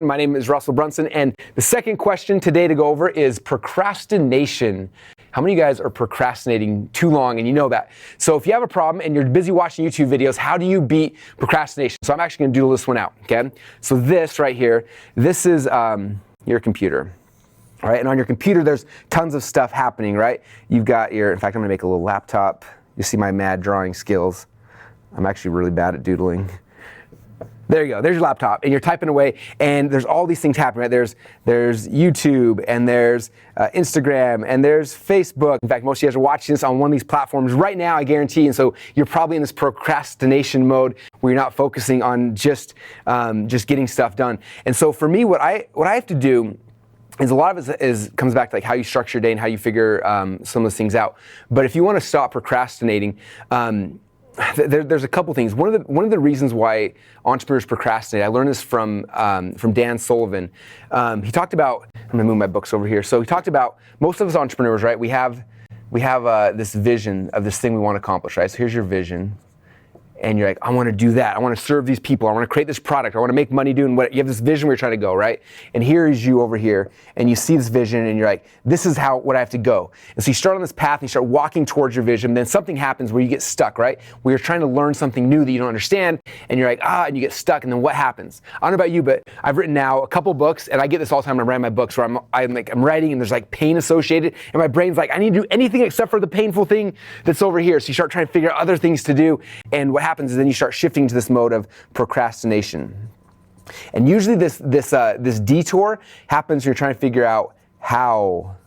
My name is Russell Brunson, and the second question today to go over is procrastination. How many of you guys are procrastinating too long and you know that? So if you have a problem and you're busy watching YouTube videos, how do you beat procrastination? So I'm actually gonna do this one out, okay? So this right here, this is your computer. Right, and on your computer, there's tons of stuff happening, right? You've got in fact, I'm gonna make a little laptop. You see my mad drawing skills. I'm actually really bad at doodling. There you go, there's your laptop, and you're typing away, and there's all these things happening, right? There's YouTube, and there's Instagram, and there's Facebook. In fact, most of you guys are watching this on one of these platforms right now, I guarantee, and so you're probably in this procrastination mode where you're not focusing on just getting stuff done. And so for me, what I have to do is a lot of it comes back to like how you structure your day and how you figure some of those things out. But if you want to stop procrastinating, there's a couple things. One of the reasons why entrepreneurs procrastinate, I learned this from Dan Sullivan. He talked about, I'm gonna move my books over here. So he talked about most of us entrepreneurs, right? We have this vision of this thing we want to accomplish, right? So here's your vision. And you're like, I want to do that. I want to serve these people. I want to create this product. I want to make money doing what, you have this vision where you're trying to go, right? And here is you over here, and you see this vision, and you're like, this is what I have to go. And so you start on this path, and you start walking towards your vision, then something happens where you get stuck, right? Where you're trying to learn something new that you don't understand, and you're like, and you get stuck, and then what happens? I don't know about you, but I've written now a couple books, and I get this all the time when I'm writing my books, where I'm writing, and there's like pain associated, and my brain's like, I need to do anything except for the painful thing that's over here. So you start trying to figure out other things to do, and what happens is then you start shifting to this mode of procrastination. And usually this detour happens when you're trying to figure out, how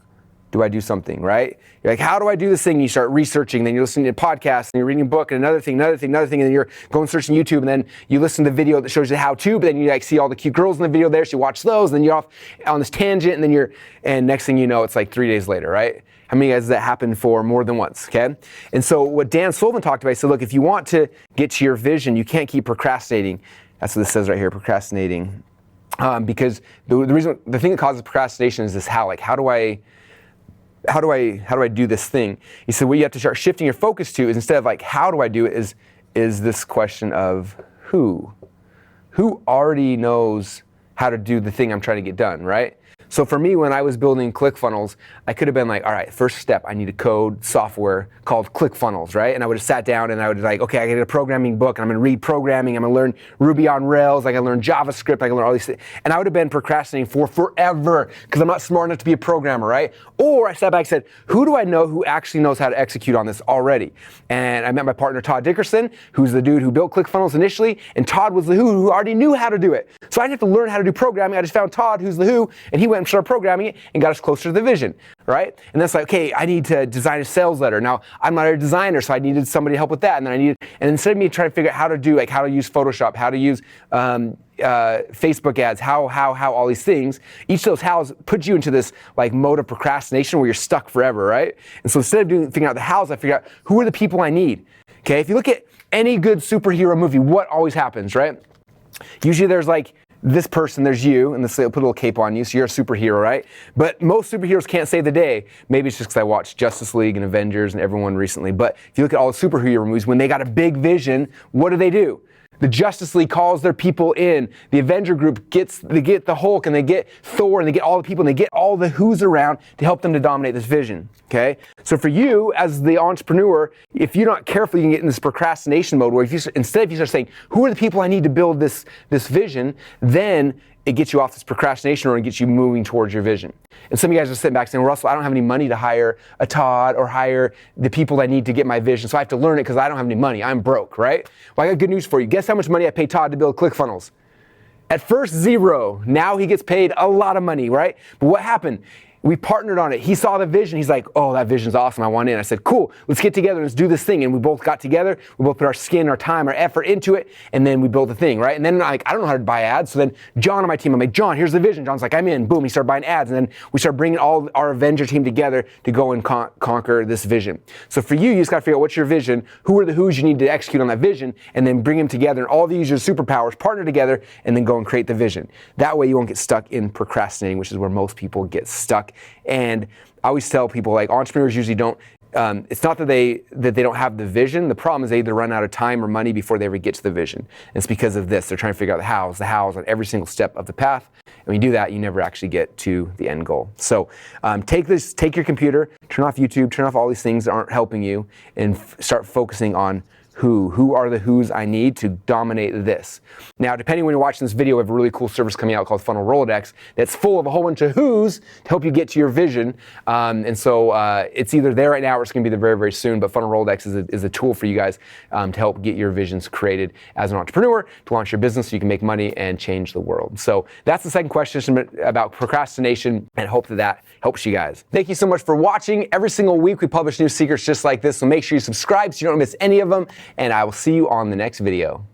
do I do something, right? You're like, how do I do this thing? You start researching, then you're listening to podcasts, and you're reading a book, and another thing, and then you're going searching YouTube, and then you listen to the video that shows you how to, but then you like see all the cute girls in the video there, so you watch those, and then you're off on this tangent, and next thing you know, it's like 3 days later, right? How many guys does that happen for more than once, okay? And so what Dan Sullivan talked about, he said, look, if you want to get to your vision, you can't keep procrastinating. That's what this says right here, procrastinating. Because the thing that causes procrastination is this how do I do this thing? He said, what you have to start shifting your focus to is, instead of like, how do I do it, is this question of who? Who already knows how to do the thing I'm trying to get done, right? So for me, when I was building ClickFunnels, I could have been like, all right, first step, I need to code software called ClickFunnels, right? And I would have sat down and I would like, okay, I get a programming book, and I'm gonna read programming, I'm gonna learn Ruby on Rails, I gotta learn JavaScript, I gotta learn all these things. And I would have been procrastinating for forever because I'm not smart enough to be a programmer, right? Or I sat back and said, who do I know who actually knows how to execute on this already? And I met my partner, Todd Dickerson, who's the dude who built ClickFunnels initially, and Todd was the who already knew how to do it. So I didn't have to learn how to do programming. I just found Todd, who's the who, and he went and started programming it and got us closer to the vision, right? And that's like, okay, I need to design a sales letter. Now, I'm not a designer, so I needed somebody to help with that. And instead of me trying to figure out how to use Photoshop, how to use Facebook ads, how all these things, each of those hows put you into this like mode of procrastination where you're stuck forever, right? And so instead of figuring out the hows, I figure out who are the people I need. Okay, if you look at any good superhero movie, what always happens, right? Usually there's like this person, there's you, and they'll put a little cape on you, so you're a superhero, right? But most superheroes can't save the day. Maybe it's just because I watched Justice League and Avengers and everyone recently. But if you look at all the superhero movies, when they got a big vision, what do? The Justice League calls their people in. The Avenger group they get the Hulk, and they get Thor, and they get all the people, and they get all the who's around to help them to dominate this vision, okay? So for you, as the entrepreneur, if you're not careful, you can get in this procrastination mode where instead if you start saying, who are the people I need to build this vision, then it gets you off this procrastination road and gets you moving towards your vision. And some of you guys are sitting back saying, Russell, I don't have any money to hire a Todd or hire the people I need to get my vision, so I have to learn it because I don't have any money. I'm broke, right? Well, I got good news for you. Guess how much money I paid Todd to build ClickFunnels? At first, zero. Now he gets paid a lot of money, right? But what happened? We partnered on it. He saw the vision. He's like, oh, that vision's awesome. I want in. I said, cool, let's get together. Let's do this thing. And we both got together. We both put our skin, our time, our effort into it. And then we built the thing, right? And then like, I don't know how to buy ads. So then John on my team, I'm like, John, here's the vision. John's like, I'm in. Boom. He started buying ads. And then we started bringing all our Avenger team together to go and conquer this vision. So for you, you just got to figure out what's your vision. Who are the who's you need to execute on that vision, and then bring them together. And all these your superpowers partner together and then go and create the vision. That way you won't get stuck in procrastinating, which is where most people get stuck. And I always tell people, like, entrepreneurs usually don't it's not that they don't have the vision. The problem is they either run out of time or money before they ever get to the vision. And it's because of this. They're trying to figure out the hows on every single step of the path. And when you do that, you never actually get to the end goal. So take your computer, turn off YouTube, turn off all these things that aren't helping you, and start focusing on who are the who's I need to dominate this. Now, depending when you're watching this video, we have a really cool service coming out called Funnel Rolodex that's full of a whole bunch of who's to help you get to your vision. And so it's either there right now or it's going to be there very, very soon. But Funnel Rolodex is a tool for you guys to help get your visions created as an entrepreneur, to launch your business so you can make money and change the world. So that's the second question about procrastination, and hope that helps you guys. Thank you so much for watching. Every single week we publish new secrets just like this, so make sure you subscribe so you don't miss any of them. And I will see you on the next video.